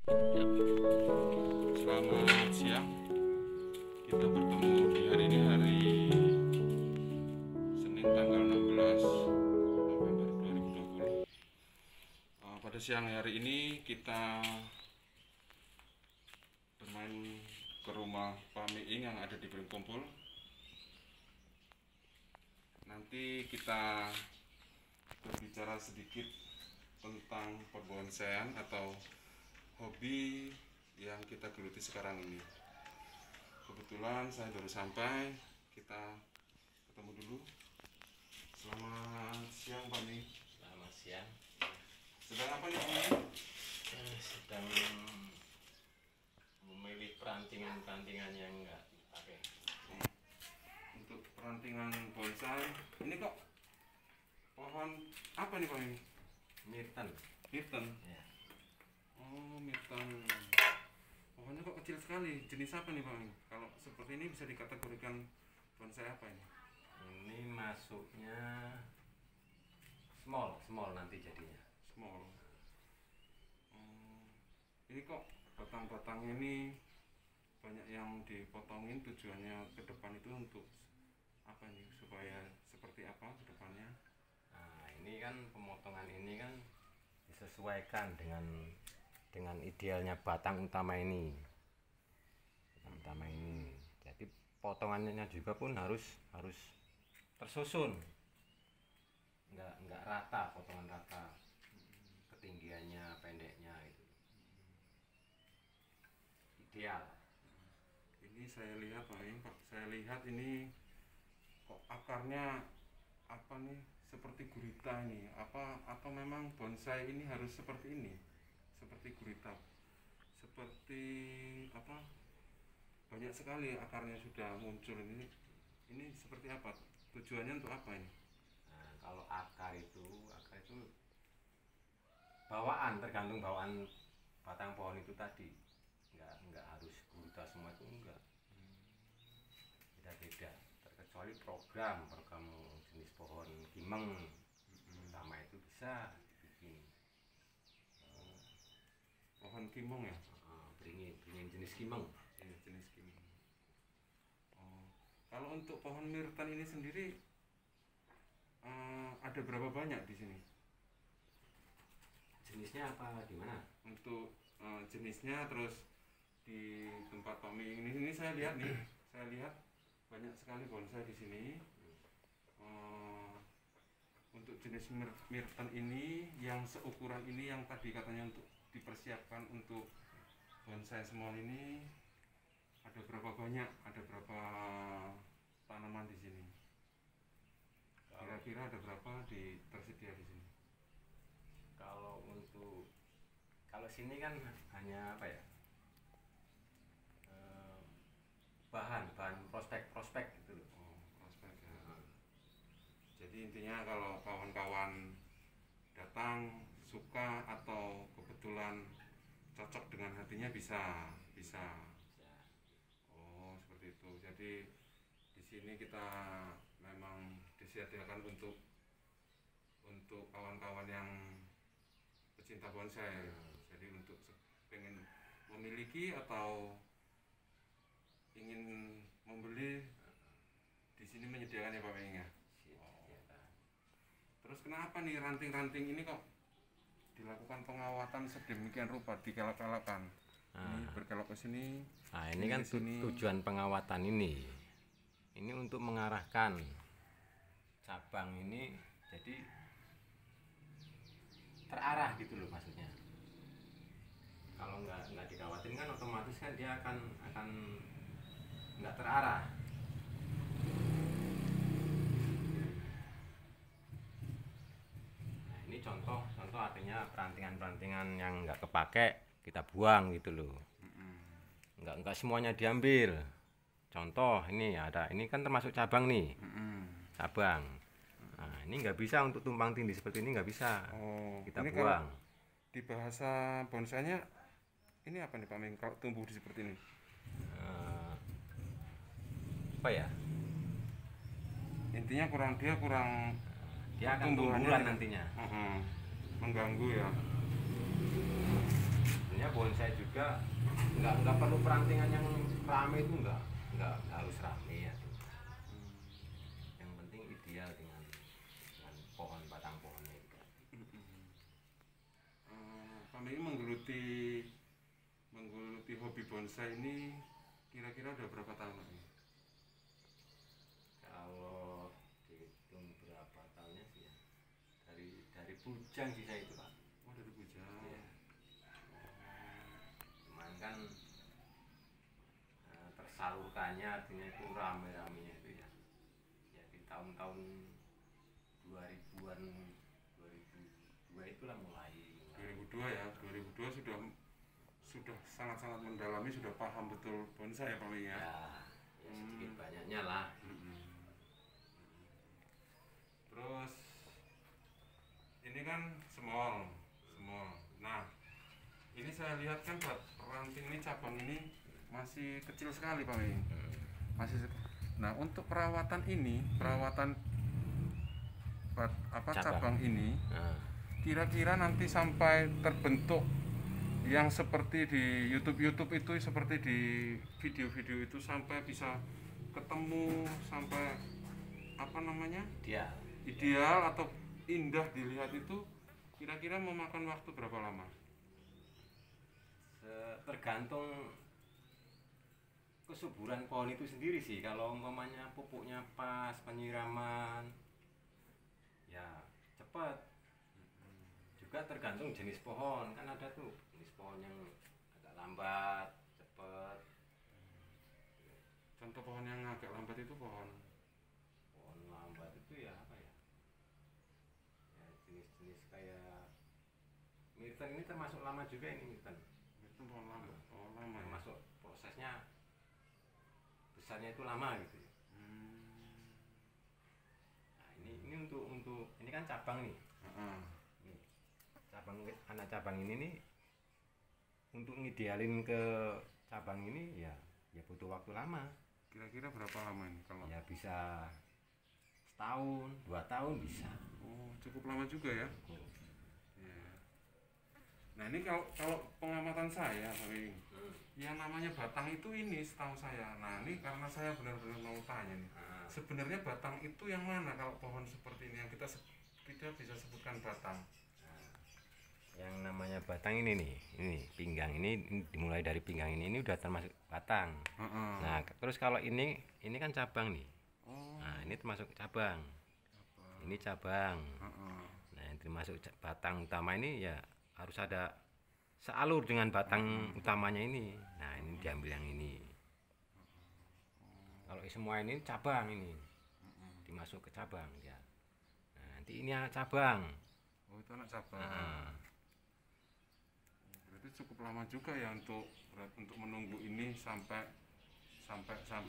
Ya, selamat siang. Kita bertemu di hari ini, hari Senin tanggal 16 November 2020. Pada siang hari ini kita bermain ke rumah Pak Miing yang ada di Bringkumpul. Nanti kita berbicara sedikit tentang perbonsaian atau hobi yang kita geluti sekarang ini. Kebetulan saya baru sampai, kita ketemu dulu. Selamat siang Pak Mi. Selamat siang. Sedang apa nih Pak Mi? Sedang memilih perantingan-perantingan yang enggak dipakai. Untuk perantingan bonsai, ini kok pohon apa nih Pak Mi? Mirten. Mirten. Ya. Oh, mirten. Pohonnya kok kecil sekali. Jenis apa nih Pak Mi? Kalau seperti ini bisa dikategorikan bonsai apa ini? Ini masuknya small nanti jadinya. Small. Ini kok batang-batangnya ini banyak yang dipotongin, tujuannya ke depan itu untuk apa nih, supaya seperti apa ke depannya? Nah, ini kan pemotongan ini kan disesuaikan dengan idealnya batang utama ini. Batang utama ini. Jadi potongannya juga pun harus tersusun. Enggak rata, potongan rata. Ketinggiannya, pendeknya itu. Ideal. Ini saya lihat Pak, saya lihat ini kok akarnya apa nih, seperti gurita ini. Apa memang bonsai ini harus seperti ini? Seperti gurita. Seperti apa? Banyak sekali akarnya sudah muncul ini. Ini seperti apa? Tujuannya untuk apa ini? Nah, kalau akar itu bawaan, tergantung bawaan batang pohon itu tadi. Enggak harus gurita semua, itu enggak. Beda-beda, terkecuali program jenis pohon kimeng sama itu bisa dibikin. Pohon kimong ya? Beringin jenis kimeng. Ini jenis kimong. Oh. Kalau untuk pohon mirten ini sendiri ada berapa banyak di sini? Jenisnya apa, di mana? Untuk jenisnya, terus di tempat Pak Mi ini saya lihat nih, saya lihat banyak sekali bonsai di sini. Untuk jenis mirten ini yang seukuran ini, yang tadi katanya untuk dipersiapkan untuk bonsai small ini, ada berapa banyak? Ada berapa tanaman di sini? Kira-kira ada berapa tersedia di sini? Kalau sini kan hanya apa ya? Bahan prospek gitu loh. Oh, prospek ya. Jadi intinya kalau kawan-kawan datang suka atau kebetulan cocok dengan hatinya bisa. Oh, seperti itu. Jadi di sini kita memang disediakan untuk kawan-kawan yang pecinta bonsai. Jadi untuk pengen memiliki atau ingin membeli, di sini menyediakan ya Pak Ming ya. Terus kenapa nih ranting-ranting ini kok dilakukan pengawatan sedemikian rupa, dikelok-kelokkan? Ini berkelok ke sini. Nah, ini kan tujuan pengawatan ini untuk mengarahkan cabang ini jadi terarah gitu loh maksudnya. Kalau nggak dikawatin kan otomatis kan dia akan nggak terarah. Nah, ini contoh artinya perantingan yang nggak kepake kita buang gitu loh. Nggak semuanya diambil. Contoh ini kan termasuk cabang nih. Cabang. Nah, ini nggak bisa untuk tumpang tindih seperti ini, nggak bisa. Kita ini buang. Di bahasa bonsainya ini apa nih Pak Ming, kalau tumbuh di seperti ini? Apa ya? Intinya dia kurang dia akan tumbuhan nantinya. Mengganggu ya. Ini sebenarnya bonsai juga nggak perlu perantingan yang rame itu nggak harus rame ya. Yang penting ideal dengan pohon batang pohonnya itu. Kami menggeluti hobi bonsai ini kira-kira udah berapa tahun lagi? Kalau dihitung berapa tahunnya sih ya, dari bujang sih saya itu Pak. Oh, dari bujang. Ya. Cuman kan tersalurkannya artinya itu rame-ramenya itu ya di tahun-tahun 2000-an 2002 itulah mulai 2002 ya, 2002 sudah sangat-sangat mendalami, sudah paham betul bonsai ya Pak Wing ya. Ya sedikit banyaknya lah. Terus ini kan small. Nah, ini saya lihat kan ranting ini, cabang ini masih kecil sekali Pak Wing. Nah, untuk perawatan ini, cabang ini, kira-kira nanti sampai terbentuk yang seperti di YouTube itu, seperti di video-video itu, sampai bisa ketemu, sampai ideal atau indah dilihat itu, kira-kira memakan waktu berapa lama? Tergantung kesuburan pohon itu sendiri sih. Kalau umpamanya pupuknya pas, penyiraman ya cepat. Juga tergantung jenis pohon, kan ada tuh jenis pohon yang agak lambat, cepat. Contoh pohon yang agak lambat itu pohon lambat itu ya apa ya? Ya jenis-jenis kayak mirten ini termasuk lama juga ini mirten. Itu pohon lambat. Oh, lama. Termasuk prosesnya besarnya itu lama gitu ya. Nah, ini untuk ini kan cabang nih. Anak cabang ini nih untuk ngidealin ke cabang ini ya butuh waktu lama. Kira-kira berapa lama ini kalau? Ya bisa setahun, 2 tahun bisa. Oh, cukup lama juga ya. Ya. Nah, ini kalau pengamatan saya Pak Wing, yang namanya batang itu ini setahu saya. Nah, ini karena saya benar-benar mau tanya nih. Sebenarnya batang itu yang mana kalau pohon seperti ini yang kita bisa sebutkan batang? Yang namanya batang ini nih, ini pinggang ini dimulai dari pinggang ini udah termasuk batang. Nah, terus kalau ini kan cabang nih. Nah, ini termasuk cabang. Ini cabang. Nah, yang termasuk batang utama ini ya harus ada sealur dengan batang utamanya ini. Nah, ini diambil yang ini. Kalau semua ini cabang ini, dimasuk ke cabang ya. Nah, nanti ini anak cabang. Oh, itu anak cabang. Berarti cukup lama juga ya untuk menunggu ini sampai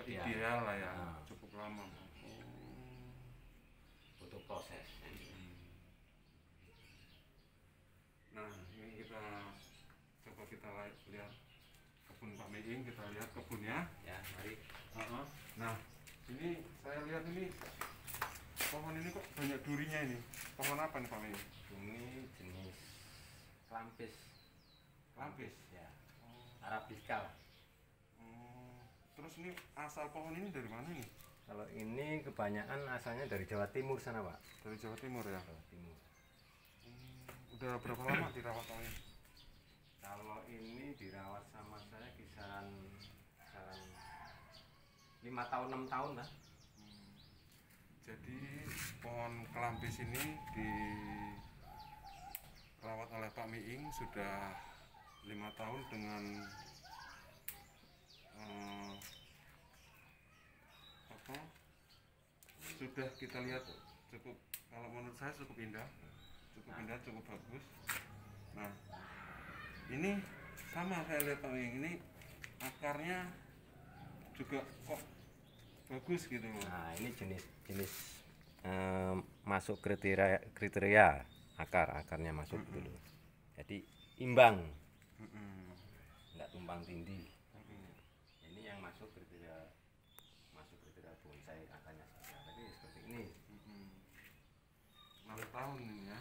Ya. Ideal lah ya. Cukup lama. Butuh proses. Nah, ini coba kita lihat kebun Pak Meing, kita lihat kebunnya. Ya, mari. Nah, ini saya lihat ini pohon ini kok banyak durinya ini. Pohon apa nih Pak Meing? Ini jenis klampis. Klampis ya. Arabica. Terus ini asal pohon ini dari mana nih? Kalau ini kebanyakan asalnya dari Jawa Timur sana Pak. Dari Jawa Timur ya? Jawa Timur. Udah berapa lama dirawat Pak Meing? Kalau ini dirawat sama saya kisaran 5 tahun 6 tahun lah. Jadi pohon klampis ini dirawat oleh Pak Meing sudah 5 tahun dengan sudah kita lihat cukup, kalau menurut saya cukup indah, cukup bagus. Nah, ini sama saya lihat Pak Meing, ini akarnya juga kok bagus gitu loh. Nah, ini jenis masuk kriteria akarnya masuk dulu. Jadi imbang, nggak tumpang tindih. Ini yang masuk kriteria bonsai, akarnya seperti ini. 6 tahun ini ya.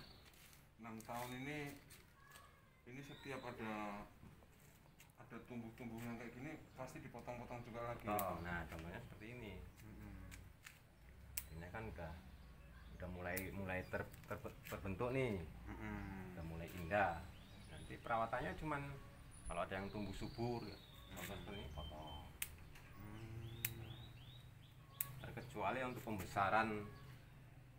6 tahun ini setiap ada tumbuh-tumbuhan kayak gini pasti dipotong-potong juga lagi. Oh, nah contohnya seperti ini. Ini kan udah mulai terbentuk nih. Udah mulai indah. Nanti perawatannya cuman kalau ada yang tumbuh subur ya, contoh ini potong. Terkecuali untuk pembesaran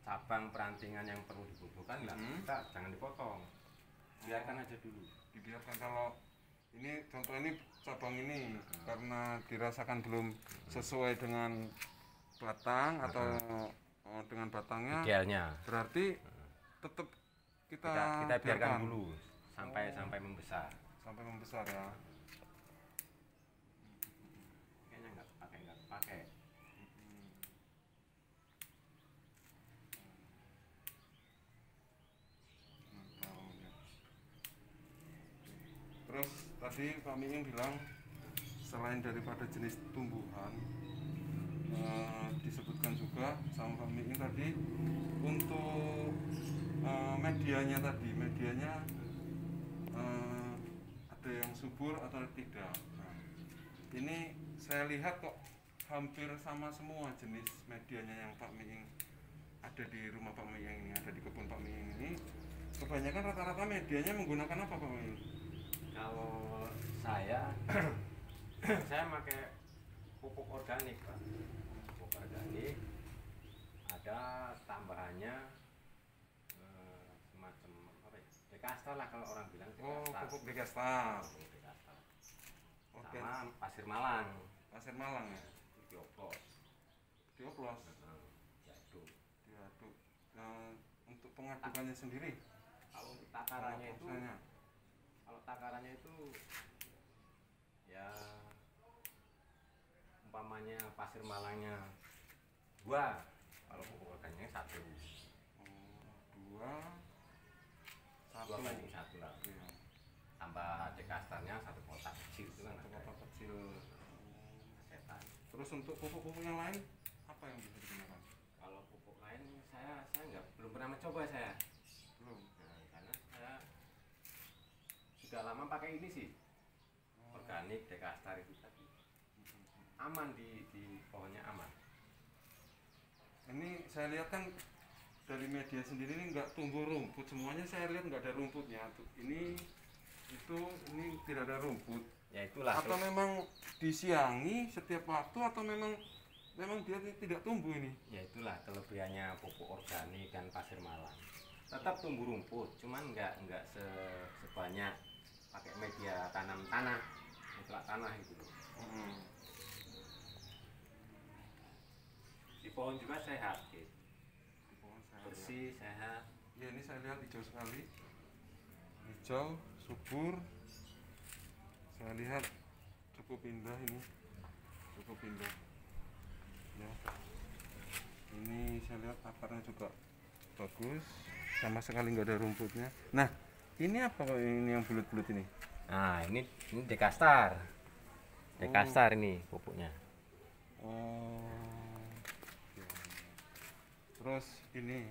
cabang perantingan yang perlu dibutuhkan, kita jangan dipotong, biarkan aja dulu. Dibiarkan. Kalau ini contoh ini cabang ini karena dirasakan belum sesuai dengan batang atau dengan batangnya, idealnya berarti tetap kita biarkan dulu sampai membesar. Sampai membesar ya. Kayaknya nggak pakai. Terus tadi Pak Miing bilang selain daripada jenis tumbuhan, disebutkan juga sama Pak Miing tadi untuk medianya ada yang subur atau tidak. Nah, ini saya lihat kok hampir sama semua jenis medianya yang Pak Miing ada di rumah Pak Miing ini, ada di kebun Pak Miing ini. Kebanyakan rata-rata medianya menggunakan apa Pak Miing? Kalau saya pakai pupuk organik, Pak. Pupuk organik ada tambahannya semacam apa ya? Dekastar lah kalau orang bilang. Pupuk Dekastar. Sama pasir malang. Pasir malang ya? Dioplos. Diaduk. Nah, untuk pengadukannya sendiri? Kalau untuk takarannya itu ya umpamanya pasir malangnya 2, kalau pupuk organiknya 1. 2 banding 1 lah. Iya. Tambah dekastarnya 1 kotak kecil itu kan. 1 kotak kecil. Setan. Terus untuk pupuk-pupuk yang lain apa yang bisa digunakan? Kalau pupuk lain saya belum pernah mencoba saya. Belum. Nah, karena saya sudah lama pakai ini sih. Organik dekastar itu tadi. Aman di pohonnya aman. Ini saya lihat kan dari media sendiri ini nggak tumbuh rumput, semuanya saya lihat nggak ada rumputnya. Ini tidak ada rumput. Ya itulah. Atau memang disiangi setiap waktu atau memang dia tidak tumbuh ini? Ya itulah kelebihannya pupuk organik dan pasir malang. Tetap tumbuh rumput, cuman nggak sebanyak pakai media tanah itu. Di pohon juga sehat, gitu. Di pohon sehat, bersih, ya. Sehat. Ya ini saya lihat hijau sekali, hijau, subur. Saya lihat cukup indah ini, Ya. Ini saya lihat akarnya juga bagus, sama sekali nggak ada rumputnya. Nah, ini apa kok ini yang bulat-bulat ini? Nah, ini dekastar. Dekastar ini pupuknya. Terus ini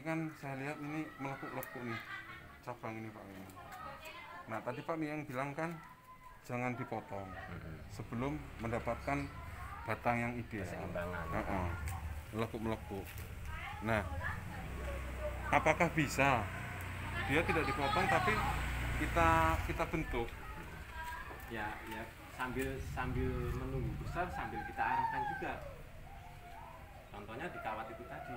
kan saya lihat ini melekuk-lekuk nih cabang ini Pak Miing. Nah tadi Pak Miing bilang kan jangan dipotong sebelum mendapatkan batang yang ideal. Keseimbangan. Melekuk-melekuk. Nah apakah bisa dia tidak dipotong tapi kita bentuk? Ya sambil menunggu besar sambil kita arahkan juga. Contohnya di kawat itu tadi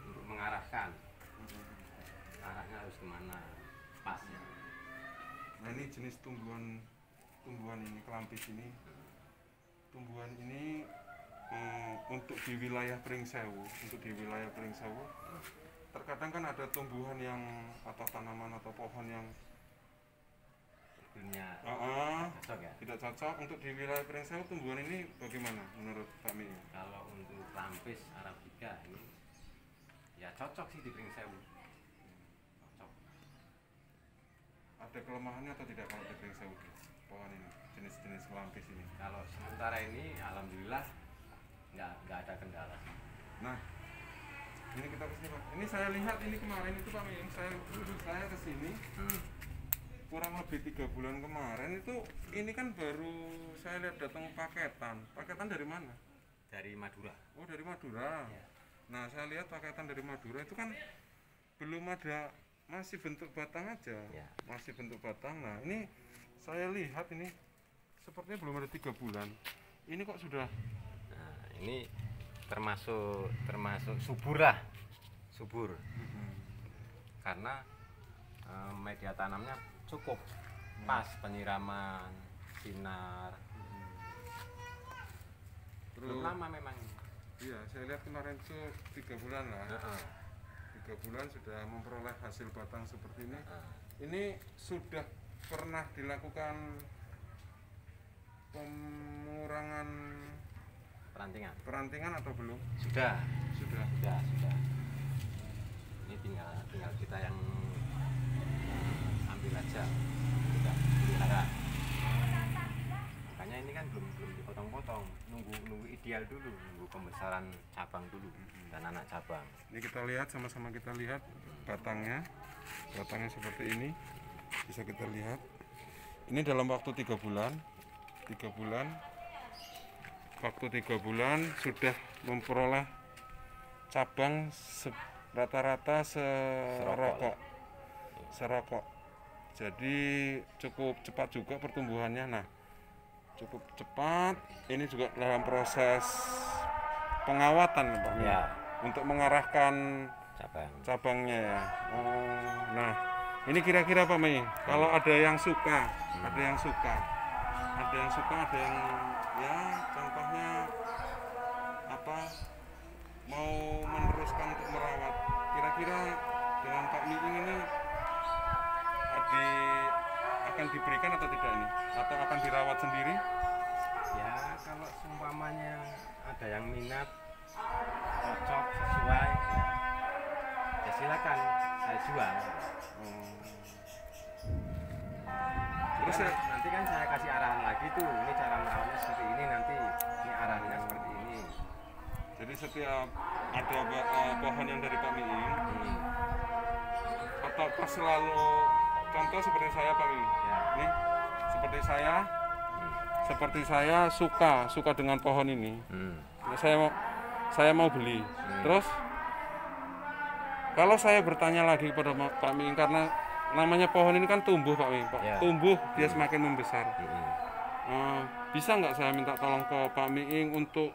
untuk mengarahkan arahnya harus kemana pasnya. Nah ini jenis tumbuhan ini kelampis ini, tumbuhan ini untuk di wilayah Pringsewu, terkadang kan ada tumbuhan yang atau tanaman atau pohon yang Dunia cocok ya? Tidak cocok untuk di wilayah Pringsewu. Tumbuhan ini bagaimana menurut Pak Miing? Kalau untuk lampis arabica ini ya cocok sih di Pringsewu. Cocok. Ada kelemahannya atau tidak kalau di Pringsewu pohon ini, jenis-jenis lampis ini? Kalau sementara ini alhamdulillah nggak ada kendala. Nah ini kita kesini Pak. Ini saya lihat ini kemarin itu Pak Miing, saya kesini. kurang lebih 3 bulan kemarin itu, ini kan baru saya lihat datang paketan dari mana? Dari Madura. Oh, dari Madura. Ya. Nah, saya lihat paketan dari Madura itu kan belum ada, masih bentuk batang aja. Ya. Masih bentuk batang. Nah, ini saya lihat ini sepertinya belum ada 3 bulan. Ini kok sudah. Nah, ini termasuk subur lah, subur. Karena media tanamnya cukup, pas penyiraman, sinar. Belum lama memang. Iya, saya lihat kemarin itu 3 bulan lah. 3 bulan sudah memperoleh hasil batang seperti ini. Ini sudah pernah dilakukan pengurangan perantingan atau belum? Sudah. Sudah. Ini tinggal kita yang ambil aja, kita pelihara. Makanya ini kan belum dipotong-potong, nunggu ideal dulu, nunggu pembesaran cabang dulu dan anak cabang. Ini kita lihat, sama-sama kita lihat batangnya seperti ini, bisa kita lihat. Ini dalam waktu 3 bulan, waktu 3 bulan sudah memperoleh cabang rata-rata serokok. Jadi cukup cepat juga pertumbuhannya. Nah, cukup cepat. Ini juga dalam proses pengawatan, Pak. Ya. Untuk mengarahkan cabangnya ya. Nah, ini kira-kira Pak Mi, kalau ada yang suka, ada yang ya contohnya apa, mau meneruskan untuk merawat, kira-kira dengan Pak Miing ini akan diberikan atau tidak ini, atau akan dirawat sendiri? Ya, kalau seumpamanya ada yang minat, cocok, sesuai, ya silakan saya jual. Terus nanti kan saya kasih arahan lagi tuh, ini cara merawatnya seperti ini, nanti ini arahannya seperti ini. Jadi setiap ada pohon yang dari Pak Miing, atau pas selalu, contoh seperti saya Pak Miing, Ya. nih seperti saya suka dengan pohon ini. Saya mau beli. Terus kalau saya bertanya lagi kepada Pak Miing, karena namanya pohon ini kan tumbuh Pak Miing, Ya. tumbuh dia semakin membesar. Bisa nggak saya minta tolong ke Pak Miing untuk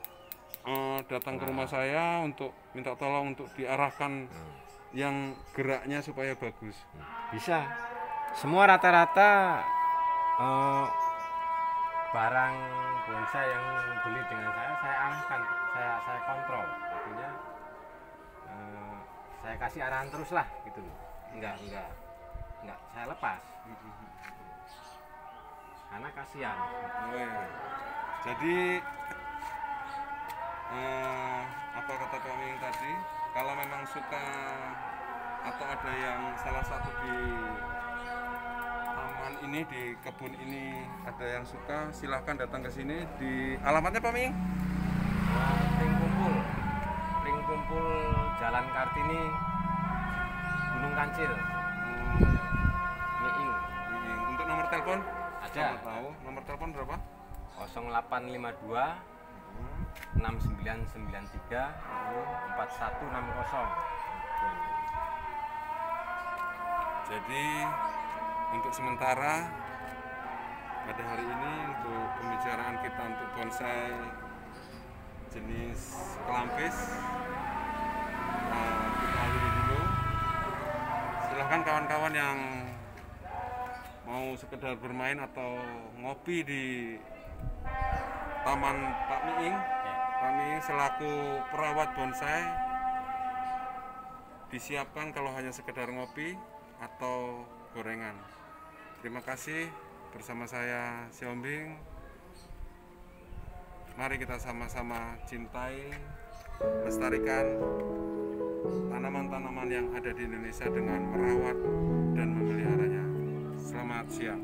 datang ke rumah saya untuk minta tolong untuk diarahkan yang geraknya supaya bagus? Bisa. Semua rata-rata barang bonsai yang beli dengan saya arahkan, saya kontrol. Artinya saya kasih arahan terus lah gitu loh. Enggak saya lepas. Karena kasihan. Oh iya. Jadi apa kata Pak Miing tadi, kalau memang suka atau ada yang salah satu di taman ini, di kebun ini ada yang suka, silahkan datang ke sini. Di alamatnya Pak Miing? Ring kumpul Jalan Kartini, Gunung Kancil. Miing. Untuk nomor telepon? Ada. Tahu nomor telepon berapa? 0852 6993 4160. Jadi untuk sementara pada hari ini untuk pembicaraan kita untuk bonsai jenis kelampis kita akhiri dulu. Silahkan kawan-kawan yang mau sekedar bermain atau ngopi di Taman Pak Miing, Pak Miing selaku perawat bonsai, disiapkan kalau hanya sekedar ngopi atau gorengan. Terima kasih, bersama saya Siombing. Mari kita sama-sama cintai, lestarikan tanaman-tanaman yang ada di Indonesia dengan merawat dan memeliharanya. Selamat siang.